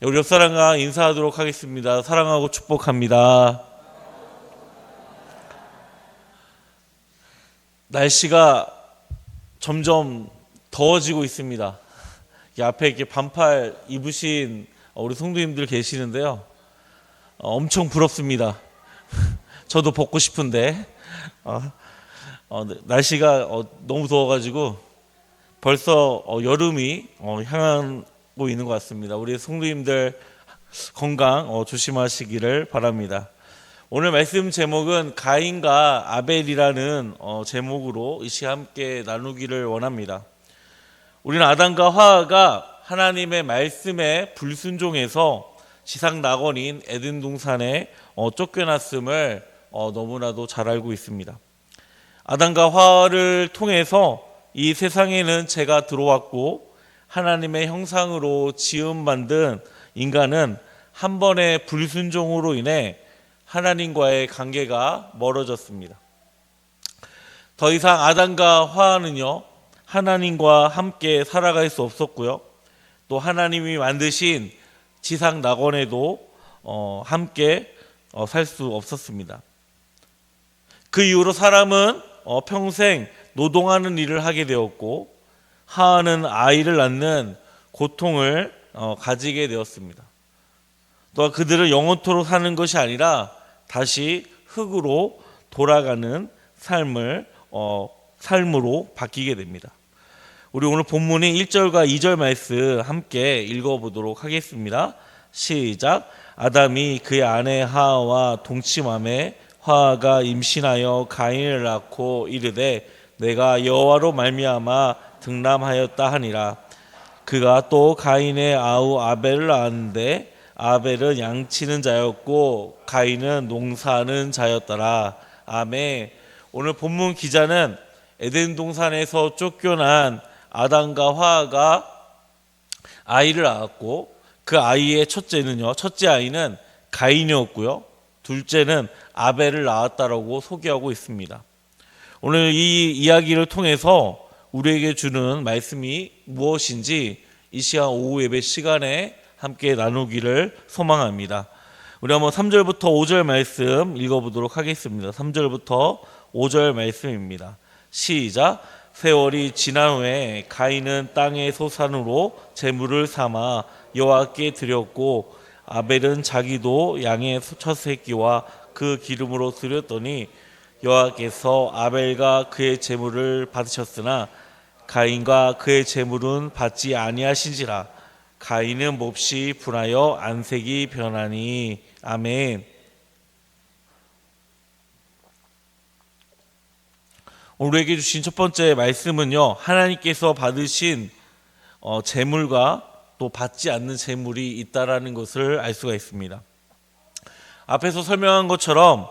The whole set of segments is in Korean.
우리 옆 사람과 인사하도록 하겠습니다. 사랑하고 축복합니다. 날씨가 점점 더워지고 있습니다. 앞에 이렇게 반팔 입으신 우리 성도님들 계시는데요. 엄청 부럽습니다. 저도 벗고 싶은데 날씨가 너무 더워가지고 벌써 여름이 향하고 있는 것 같습니다. 우리 성도님들 건강 조심하시기를 바랍니다. 오늘 말씀 제목은 가인과 아벨이라는 제목으로 이 시간 함께 나누기를 원합니다. 우리는 아담과 하와가 하나님의 말씀에 불순종해서 지상 낙원인 에덴 동산에 쫓겨났음을 너무나도 잘 알고 있습니다. 아담과 하와를 통해서 이 세상에는 죄가 들어왔고 하나님의 형상으로 지음받은 인간은 한 번의 불순종으로 인해 하나님과의 관계가 멀어졌습니다. 더 이상 아담과 하와는요, 하나님과 함께 살아갈 수 없었고요, 또 하나님이 만드신 지상 낙원에도 함께 살 수 없었습니다. 그 이후로 사람은 평생 노동하는 일을 하게 되었고 하와는 아이를 낳는 고통을 가지게 되었습니다. 또한 그들은 영원토록 사는 것이 아니라 다시 흙으로 돌아가는 삶으로 바뀌게 됩니다. 우리 오늘 본문인 1절과 2절 말씀 함께 읽어보도록 하겠습니다. 시작. 아담이 그의 아내 하와와 동침하매 하와가 임신하여 가인을 낳고 이르되 내가 여호와로 말미암아 등남하였다 하니라. 그가 또 가인의 아우 아벨을 낳았는데 아벨은 양치는 자였고 가인은 농사하는 자였더라. 아멘. 오늘 본문 기자는 에덴 동산에서 쫓겨난 아담과 하와가 아이를 낳았고 그 아이의 첫째 아이는 가인이었고요, 둘째는 아벨을 낳았다라고 소개하고 있습니다. 오늘 이 이야기를 통해서 우리에게 주는 말씀이 무엇인지 이 시간 오후 예배 시간에 함께 나누기를 소망합니다. 우리 한번 3절부터 5절 말씀 읽어보도록 하겠습니다. 3절부터 5절 말씀입니다. 시작. 세월이 지난 후에 가인은 땅의 소산으로 제물을 삼아 여호와께 드렸고 아벨은 자기도 양의 첫 새끼와 그 기름으로 드렸더니 여호와께서 아벨과 그의 제물을 받으셨으나 가인과 그의 제물은 받지 아니하신지라. 가인은 몹시 분하여 안색이 변하니. 아멘. 우리에게 주신 첫 번째 말씀은요, 하나님께서 받으신 제물과 또 받지 않는 제물이 있다라는 것을 알 수가 있습니다. 앞에서 설명한 것처럼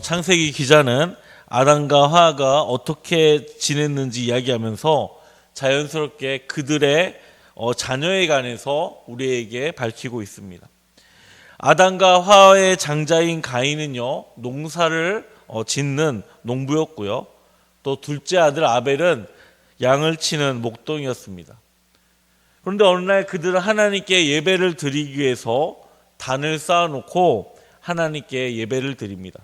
창세기 기자는 아담과 하와가 어떻게 지냈는지 이야기하면서 자연스럽게 그들의 자녀에 관해서 우리에게 밝히고 있습니다. 아담과 하와의 장자인 가인은요, 농사를 짓는 농부였고요, 또 둘째 아들 아벨은 양을 치는 목동이었습니다. 그런데 어느 날 그들은 하나님께 예배를 드리기 위해서 단을 쌓아놓고 하나님께 예배를 드립니다.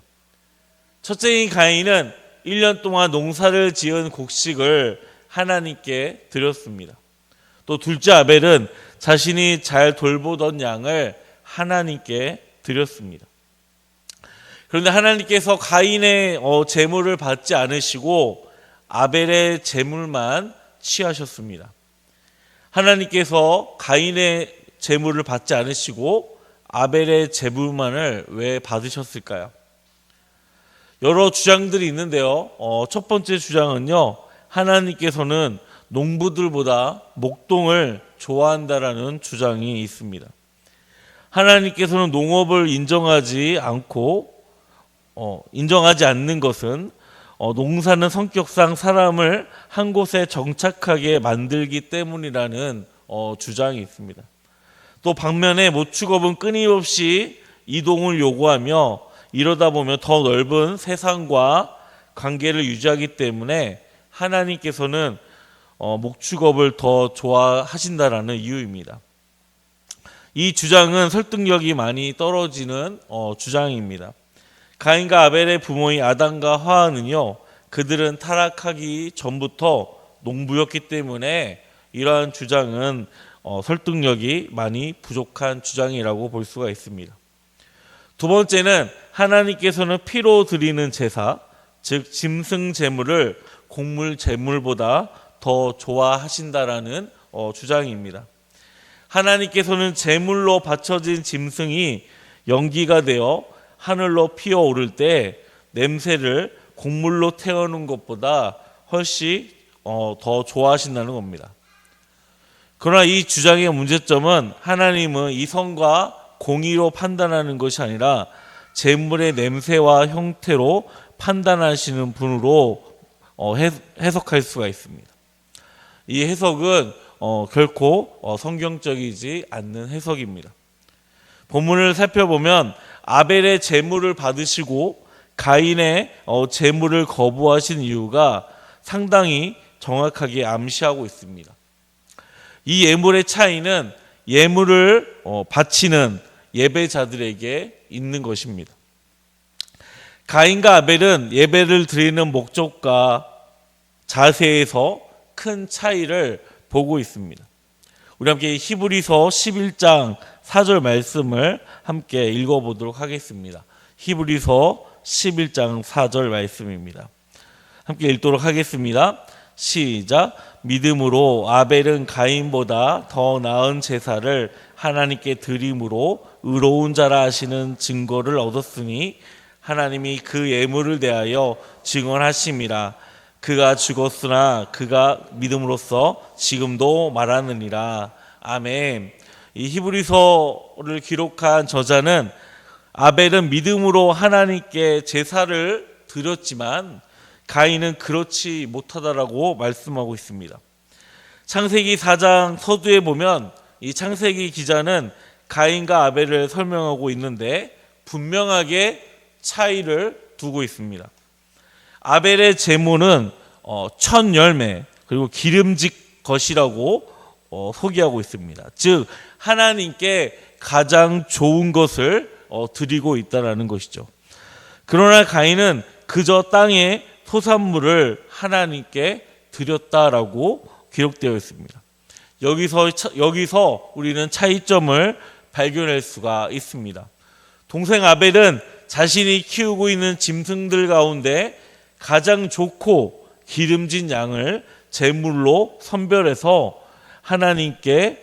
첫째인 가인은 1년 동안 농사를 지은 곡식을 하나님께 드렸습니다. 또 둘째 아벨은 자신이 잘 돌보던 양을 하나님께 드렸습니다. 그런데 하나님께서 가인의 제물을 받지 않으시고 아벨의 제물만 취하셨습니다. 하나님께서 가인의 제물을 받지 않으시고 아벨의 제물만을 왜 받으셨을까요? 여러 주장들이 있는데요. 첫 번째 주장은요, 하나님께서는 농부들보다 목동을 좋아한다라는 주장이 있습니다. 하나님께서는 농업을 인정하지 않는 것은 농사는 성격상 사람을 한 곳에 정착하게 만들기 때문이라는 주장이 있습니다. 또 반면에 모축업은 끊임없이 이동을 요구하며 이러다 보면 더 넓은 세상과 관계를 유지하기 때문에 하나님께서는 목축업을 더 좋아하신다라는 이유입니다. 이 주장은 설득력이 많이 떨어지는 주장입니다. 가인과 아벨의 부모인 아담과 하와는요, 그들은 타락하기 전부터 농부였기 때문에 이러한 주장은 설득력이 많이 부족한 주장이라고 볼 수가 있습니다. 두 번째는 하나님께서는 피로 드리는 제사, 즉 짐승 제물을 곡물 제물보다 더 좋아하신다라는 주장입니다. 하나님께서는 제물로 바쳐진 짐승이 연기가 되어 하늘로 피어오를 때 냄새를 곡물로 태우는 것보다 훨씬 더 좋아하신다는 겁니다. 그러나 이 주장의 문제점은 하나님은 이성과 공의로 판단하는 것이 아니라 제물의 냄새와 형태로 판단하시는 분으로 해석할 수가 있습니다. 이 해석은 결코 성경적이지 않는 해석입니다. 본문을 살펴보면 아벨의 제물을 받으시고 가인의 제물을 거부하신 이유가 상당히 정확하게 암시하고 있습니다. 이 예물의 차이는 예물을 바치는 예배자들에게 있는 것입니다. 가인과 아벨은 예배를 드리는 목적과 자세에서 큰 차이를 보고 있습니다. 우리 함께 히브리서 11장 4절 말씀을 함께 읽어보도록 하겠습니다. 히브리서 11장 4절 말씀입니다. 함께 읽도록 하겠습니다. 시작. 믿음으로 아벨은 가인보다 더 나은 제사를 하나님께 드림으로 의로운 자라 하시는 증거를 얻었으니 하나님이 그 예물을 대하여 증언하심이라. 그가 죽었으나 그가 믿음으로써 지금도 말하느니라. 아멘. 이 히브리서를 기록한 저자는 아벨은 믿음으로 하나님께 제사를 드렸지만 가인은 그렇지 못하다라고 말씀하고 있습니다. 창세기 4장 서두에 보면 이 창세기 기자는 가인과 아벨을 설명하고 있는데 분명하게 차이를 두고 있습니다. 아벨의 제물은 첫 열매 그리고 기름진 것이라고 소개하고 있습니다. 즉 하나님께 가장 좋은 것을 드리고 있다라는 것이죠. 그러나 가인은 그저 땅의 토산물을 하나님께 드렸다라고 기록되어 있습니다. 여기서 우리는 차이점을 발견할 수가 있습니다. 동생 아벨은 자신이 키우고 있는 짐승들 가운데 가장 좋고 기름진 양을 제물로 선별해서 하나님께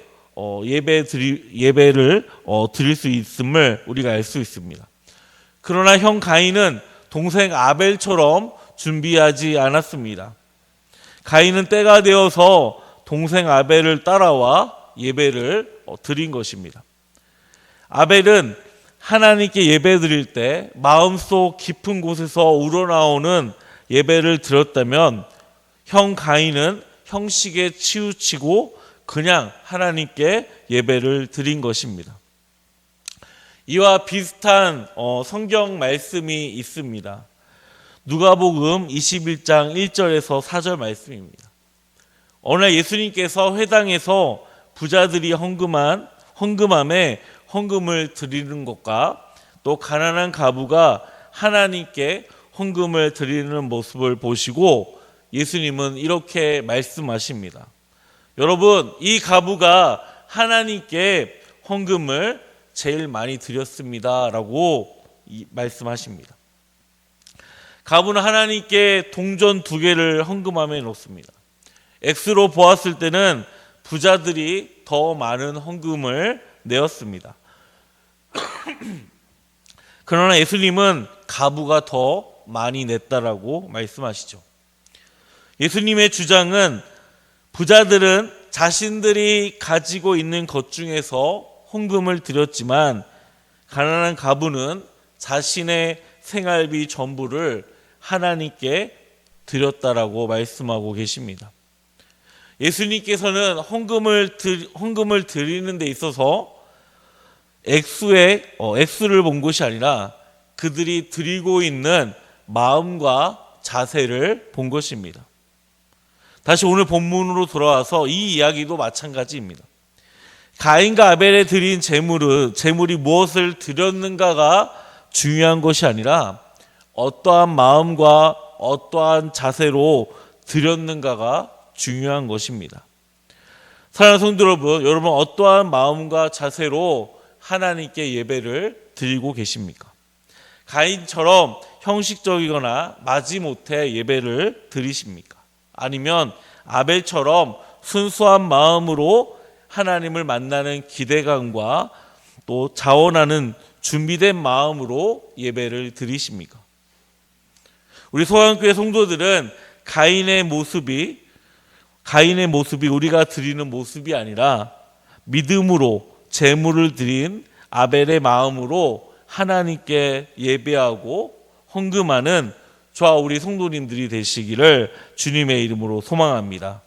예배를 드릴 수 있음을 우리가 알 수 있습니다. 그러나 형 가인은 동생 아벨처럼 준비하지 않았습니다. 가인은 때가 되어서 동생 아벨을 따라와 예배를 드린 것입니다. 아벨은 하나님께 예배 드릴 때 마음속 깊은 곳에서 우러나오는 예배를 드렸다면 형 가인은 형식에 치우치고 그냥 하나님께 예배를 드린 것입니다. 이와 비슷한 성경 말씀이 있습니다. 누가복음 21장 1절에서 4절 말씀입니다. 어느 날 예수님께서 회당에서 부자들이 헌금함에 헌금을 드리는 것과 또 가난한 과부가 하나님께 헌금을 드리는 모습을 보시고 예수님은 이렇게 말씀하십니다. 여러분, 이 과부가 하나님께 헌금을 제일 많이 드렸습니다 라고 말씀하십니다. 과부는 하나님께 동전 2개를 헌금함에 놓습니다. 액수로 보았을 때는 부자들이 더 많은 헌금을 내었습니다. 그러나 예수님은 과부가 더 많이 냈다라고 말씀하시죠. 예수님의 주장은 부자들은 자신들이 가지고 있는 것 중에서 헌금을 드렸지만 가난한 과부는 자신의 생활비 전부를 하나님께 드렸다라고 말씀하고 계십니다. 예수님께서는 헌금을 드리는 데 있어서 액수를 본 것이 아니라 그들이 드리고 있는 마음과 자세를 본 것입니다. 다시 오늘 본문으로 돌아와서 이 이야기도 마찬가지입니다. 가인과 아벨에 드린 제물이 무엇을 드렸는가가 중요한 것이 아니라 어떠한 마음과 어떠한 자세로 드렸는가가 중요한 것입니다. 사랑하는 성도 여러분 어떠한 마음과 자세로 하나님께 예배를 드리고 계십니까? 가인처럼 형식적이거나 마지못해 예배를 드리십니까? 아니면 아벨처럼 순수한 마음으로 하나님을 만나는 기대감과 또 자원하는 준비된 마음으로 예배를 드리십니까? 우리 소환교회 성도들은 가인의 모습이 우리가 드리는 모습이 아니라 믿음으로 제물을 드린 아벨의 마음으로 하나님께 예배하고 헌금하는 저와 우리 성도님들이 되시기를 주님의 이름으로 소망합니다.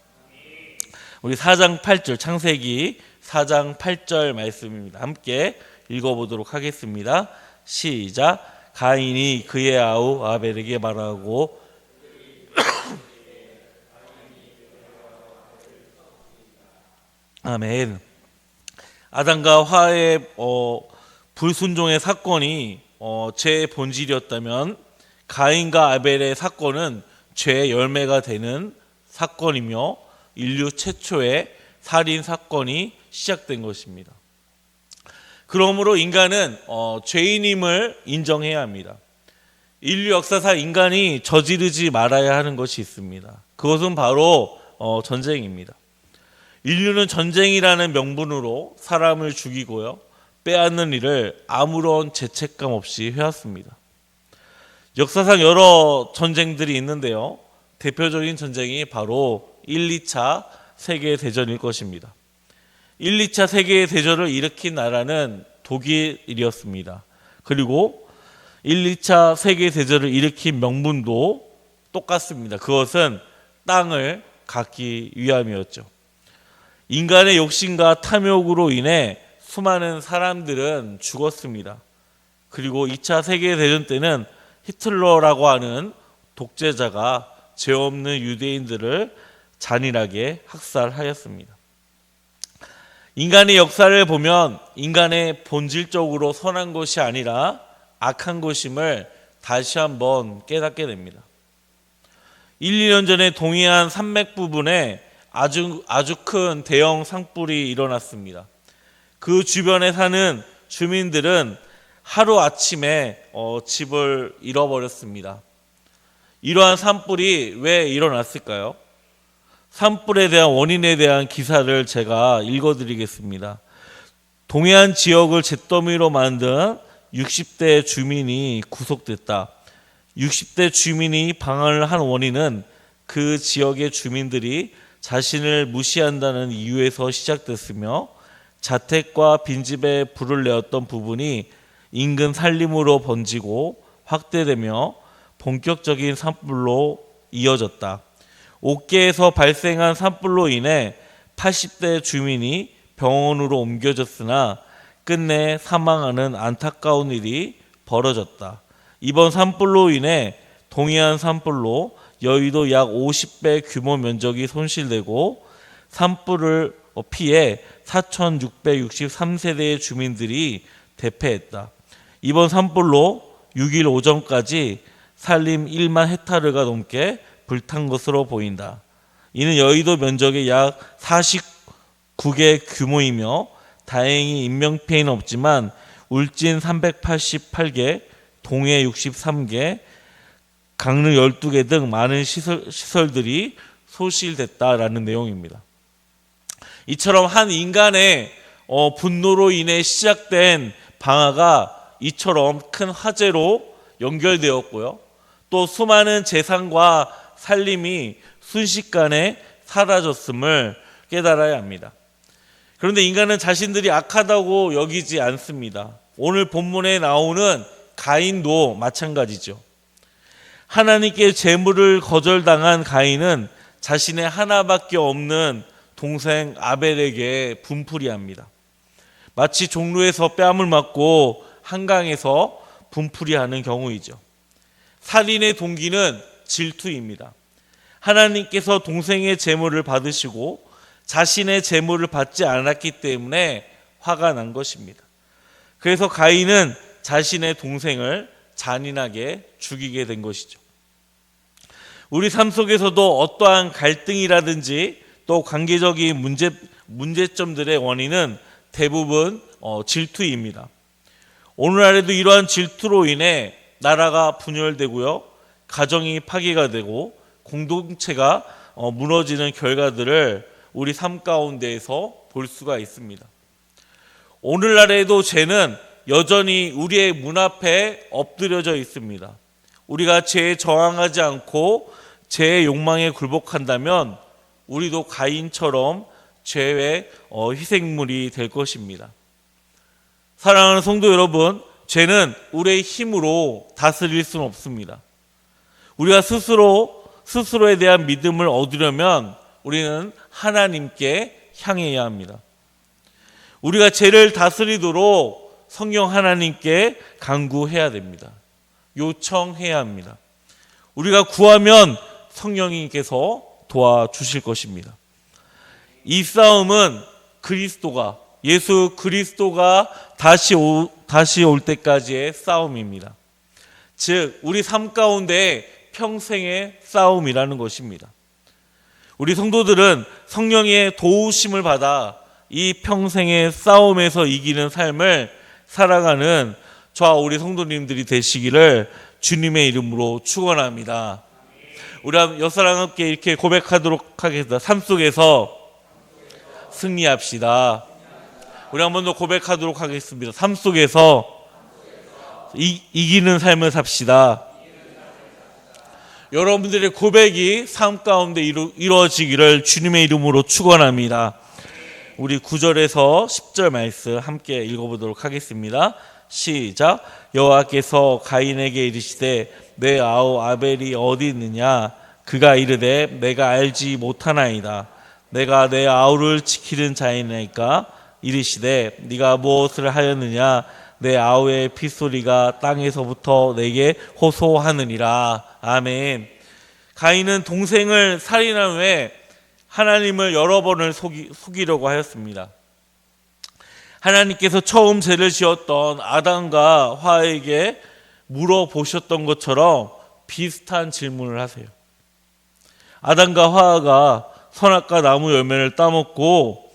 우리 4장 8절 창세기 4장 8절 말씀입니다. 함께 읽어보도록 하겠습니다. 시작. 가인이 그의 아우 아벨에게 말하고 아멘. 아담과 하와의 불순종의 사건이 죄의 본질이었다면 가인과 아벨의 사건은 죄의 열매가 되는 사건이며 인류 최초의 살인 사건이 시작된 것입니다. 그러므로 인간은 죄인임을 인정해야 합니다. 인류 역사상 인간이 저지르지 말아야 하는 것이 있습니다. 그것은 바로 전쟁입니다. 인류는 전쟁이라는 명분으로 사람을 죽이고요, 빼앗는 일을 아무런 죄책감 없이 해왔습니다. 역사상 여러 전쟁들이 있는데요, 대표적인 전쟁이 바로 1, 2차 세계대전일 것입니다. 1, 2차 세계대전을 일으킨 나라는 독일이었습니다. 그리고 1, 2차 세계대전을 일으킨 명분도 똑같습니다. 그것은 땅을 갖기 위함이었죠. 인간의 욕심과 탐욕으로 인해 수많은 사람들은 죽었습니다. 그리고 2차 세계대전 때는 히틀러라고 하는 독재자가 죄 없는 유대인들을 잔인하게 학살하였습니다. 인간의 역사를 보면 인간의 본질적으로 선한 것이 아니라 악한 것임을 다시 한번 깨닫게 됩니다. 1, 2년 전에 동해안 산맥 부분에 아주 큰 대형 산불이 일어났습니다. 그 주변에 사는 주민들은 하루아침에 집을 잃어버렸습니다. 이러한 산불이 왜 일어났을까요? 산불에 대한 원인에 대한 기사를 제가 읽어드리겠습니다. 동해안 지역을 잿더미로 만든 60대 주민이 구속됐다. 60대 주민이 방한을 한 원인은 그 지역의 주민들이 자신을 무시한다는 이유에서 시작됐으며, 자택과 빈집에 불을 내었던 부분이 인근 산림으로 번지고 확대되며 본격적인 산불로 이어졌다. 옥계에서 발생한 산불로 인해 80대 주민이 병원으로 옮겨졌으나 끝내 사망하는 안타까운 일이 벌어졌다. 이번 산불로 인해 동해안 산불로 여의도 약 50배 규모 면적이 손실되고 산불을 피해 4,663세대의 주민들이 대피했다. 이번 산불로 6일 오전까지 산림 1만 헥타르가 넘게 불탄 것으로 보인다. 이는 여의도 면적의 약 49개 규모이며 다행히 인명피해는 없지만 울진 388개, 동해 63개, 강릉 12개 등 많은 시설들이 소실됐다라는 내용입니다. 이처럼 한 인간의 분노로 인해 시작된 방화가 이처럼 큰 화재로 연결되었고요. 또 수많은 재산과 살림이 순식간에 사라졌음을 깨달아야 합니다. 그런데 인간은 자신들이 악하다고 여기지 않습니다. 오늘 본문에 나오는 가인도 마찬가지죠. 하나님께 제물을 거절당한 가인은 자신의 하나밖에 없는 동생 아벨에게 분풀이합니다. 마치 종로에서 뺨을 맞고 한강에서 분풀이하는 경우이죠. 살인의 동기는 질투입니다. 하나님께서 동생의 제물을 받으시고 자신의 재물을 받지 않았기 때문에 화가 난 것입니다. 그래서 가인은 자신의 동생을 잔인하게 죽이게 된 것이죠. 우리 삶 속에서도 어떠한 갈등이라든지 또 관계적인 문제점들의 원인은 대부분 질투입니다. 오늘날에도 이러한 질투로 인해 나라가 분열되고요, 가정이 파괴가 되고 공동체가 무너지는 결과들을 우리 삶 가운데에서 볼 수가 있습니다. 오늘날에도 죄는 여전히 우리의 문 앞에 엎드려져 있습니다. 우리가 죄에 저항하지 않고 죄의 욕망에 굴복한다면 우리도 가인처럼 죄의 희생물이 될 것입니다. 사랑하는 성도 여러분, 죄는 우리의 힘으로 다스릴 수는 없습니다. 우리가 스스로에 대한 믿음을 얻으려면 우리는 하나님께 향해야 합니다. 우리가 죄를 다스리도록 성령 하나님께 간구해야 됩니다. 요청해야 합니다. 우리가 구하면 성령님께서 도와주실 것입니다. 이 싸움은 예수 그리스도가 다시 올 때까지의 싸움입니다. 즉 우리 삶 가운데 평생의 싸움이라는 것입니다. 우리 성도들은 성령의 도우심을 받아 이 평생의 싸움에서 이기는 삶을 살아가는 저와 우리 성도님들이 되시기를 주님의 이름으로 축원합니다. 우리 옆사람 함께 이렇게 고백하도록 하겠습니다. 삶 속에서 승리합시다. 우리 한 번 더 고백하도록 하겠습니다. 삶 속에서 이기는 삶을 삽시다. 여러분들의 고백이 삶 가운데 이루어지기를 주님의 이름으로 축원합니다. 우리 9절에서 10절 말씀 함께 읽어보도록 하겠습니다. 시작. 여호와께서 가인에게 이르시되 내 아우 아벨이 어디 있느냐? 그가 이르되 내가 알지 못하나이다. 내가 내 아우를 지키는 자이니까. 이르시되 네가 무엇을 하였느냐? 내 아우의 핏소리가 땅에서부터 내게 호소하느니라. 아멘. 가인은 동생을 살인한 후에 하나님을 여러 번을 속이려고 하였습니다. 하나님께서 처음 죄를 지었던 아담과 화에게 물어보셨던 것처럼 비슷한 질문을 하세요. 아담과 화가 선악과 나무 열매를 따먹고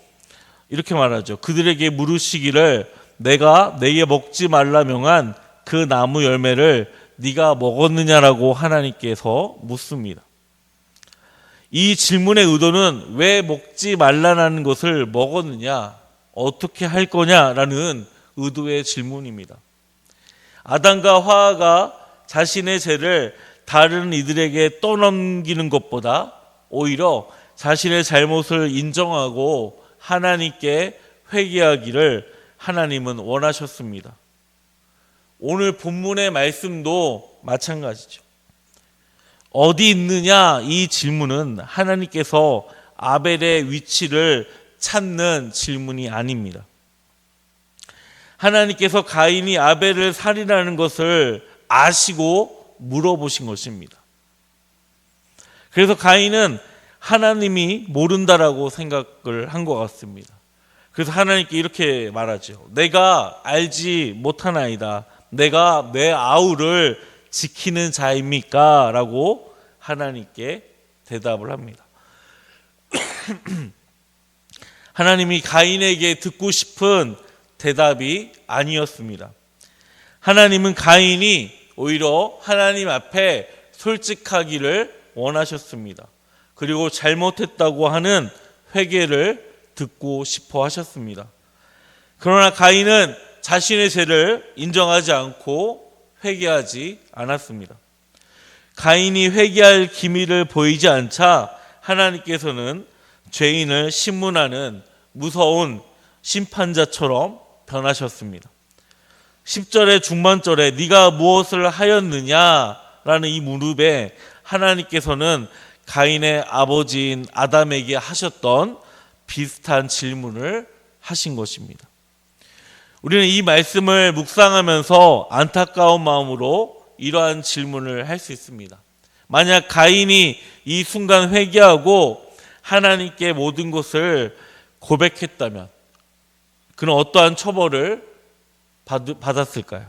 이렇게 말하죠. 그들에게 물으시기를 내가 내게 먹지 말라 명한 그 나무 열매를 네가 먹었느냐라고 하나님께서 묻습니다. 이 질문의 의도는 왜 먹지 말라는 것을 먹었느냐, 어떻게 할 거냐라는 의도의 질문입니다. 아담과 하와가 자신의 죄를 다른 이들에게 떠넘기는 것보다 오히려 자신의 잘못을 인정하고 하나님께 회개하기를 하나님은 원하셨습니다. 오늘 본문의 말씀도 마찬가지죠. 어디 있느냐 이 질문은 하나님께서 아벨의 위치를 찾는 질문이 아닙니다. 하나님께서 가인이 아벨을 살인하는 것을 아시고 물어보신 것입니다. 그래서 가인은 하나님이 모른다라고 생각을 한 것 같습니다. 그래서 하나님께 이렇게 말하죠. 내가 알지 못하나이다. 내가 내 아우를 지키는 자입니까? 라고 하나님께 대답을 합니다. 하나님이 가인에게 듣고 싶은 대답이 아니었습니다. 하나님은 가인이 오히려 하나님 앞에 솔직하기를 원하셨습니다. 그리고 잘못했다고 하는 회개를 듣고 싶어 하셨습니다. 그러나 가인은 자신의 죄를 인정하지 않고 회개하지 않았습니다. 가인이 회개할 기미를 보이지 않자 하나님께서는 죄인을 심문하는 무서운 심판자처럼 변하셨습니다. 10절의 중반절에 네가 무엇을 하였느냐라는 이 무릎에 하나님께서는 가인의 아버지인 아담에게 하셨던 비슷한 질문을 하신 것입니다. 우리는 이 말씀을 묵상하면서 안타까운 마음으로 이러한 질문을 할 수 있습니다. 만약 가인이 이 순간 회개하고 하나님께 모든 것을 고백했다면 그는 어떠한 처벌을 받았을까요?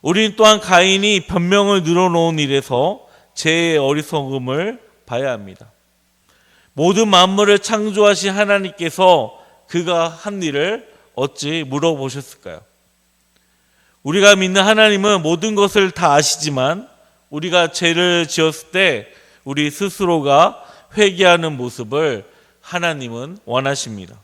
우리는 또한 가인이 변명을 늘어놓은 일에서 제 어리석음을 봐야 합니다. 모든 만물을 창조하신 하나님께서 그가 한 일을 어찌 물어보셨을까요? 우리가 믿는 하나님은 모든 것을 다 아시지만 우리가 죄를 지었을 때 우리 스스로가 회개하는 모습을 하나님은 원하십니다.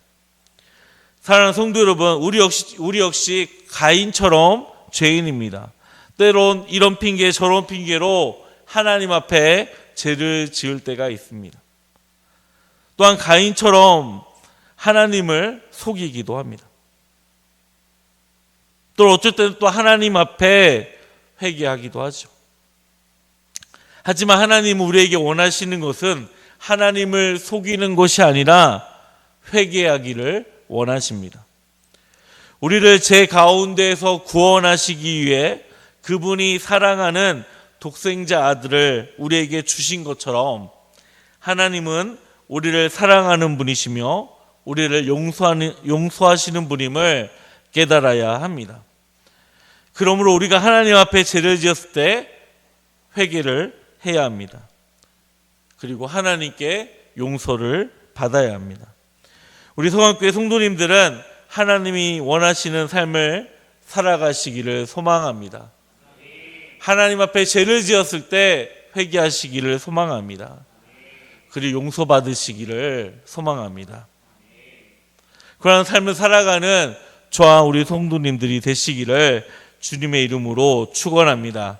사랑하는 성도 여러분, 우리 역시 가인처럼 죄인입니다. 때론 이런 핑계 저런 핑계로 하나님 앞에 죄를 지을 때가 있습니다. 또한 가인처럼 하나님을 속이기도 합니다. 또 어쩔 때는 또 하나님 앞에 회개하기도 하죠. 하지만 하나님은 우리에게 원하시는 것은 하나님을 속이는 것이 아니라 회개하기를 원하십니다. 우리를 죄 가운데에서 구원하시기 위해 그분이 사랑하는 독생자 아들을 우리에게 주신 것처럼 하나님은 우리를 사랑하는 분이시며 우리를 용서하시는 분임을 깨달아야 합니다. 그러므로 우리가 하나님 앞에 죄를 지었을 때 회개를 해야 합니다. 그리고 하나님께 용서를 받아야 합니다. 우리 성안교회 성도님들은 하나님이 원하시는 삶을 살아가시기를 소망합니다. 하나님 앞에 죄를 지었을 때 회개하시기를 소망합니다. 그리고 용서받으시기를 소망합니다. 그런 삶을 살아가는 저와 우리 성도님들이 되시기를 주님의 이름으로 축원합니다.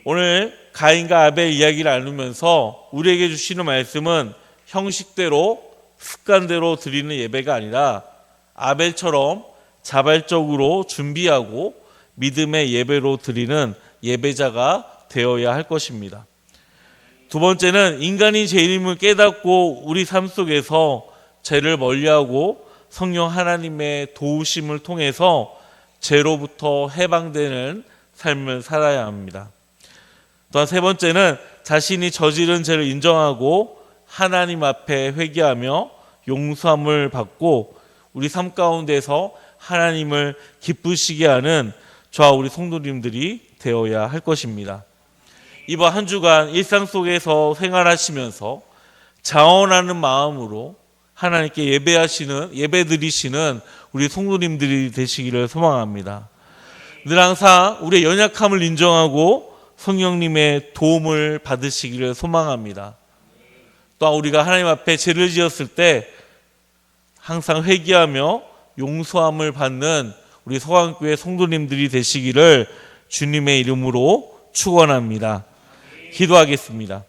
오늘 가인과 아벨 이야기를 나누면서 우리에게 주시는 말씀은 형식대로 습관대로 드리는 예배가 아니라 아벨처럼 자발적으로 준비하고 믿음의 예배로 드리는 예배자가 되어야 할 것입니다. 두 번째는 인간이 죄인임을 깨닫고 우리 삶 속에서 죄를 멀리하고 성령 하나님의 도우심을 통해서 죄로부터 해방되는 삶을 살아야 합니다. 또한 세 번째는 자신이 저지른 죄를 인정하고 하나님 앞에 회개하며 용서함을 받고 우리 삶 가운데서 하나님을 기쁘시게 하는 저와 우리 성도님들이 되어야 할 것입니다. 이번 한 주간 일상 속에서 생활하시면서 자원하는 마음으로 하나님께 예배드리시는 우리 성도님들이 되시기를 소망합니다. 늘 항상 우리의 연약함을 인정하고 성령님의 도움을 받으시기를 소망합니다. 또한 우리가 하나님 앞에 죄를 지었을 때 항상 회개하며 용서함을 받는 우리 성안교회 성도님들이 되시기를 주님의 이름으로 축원합니다. 기도하겠습니다.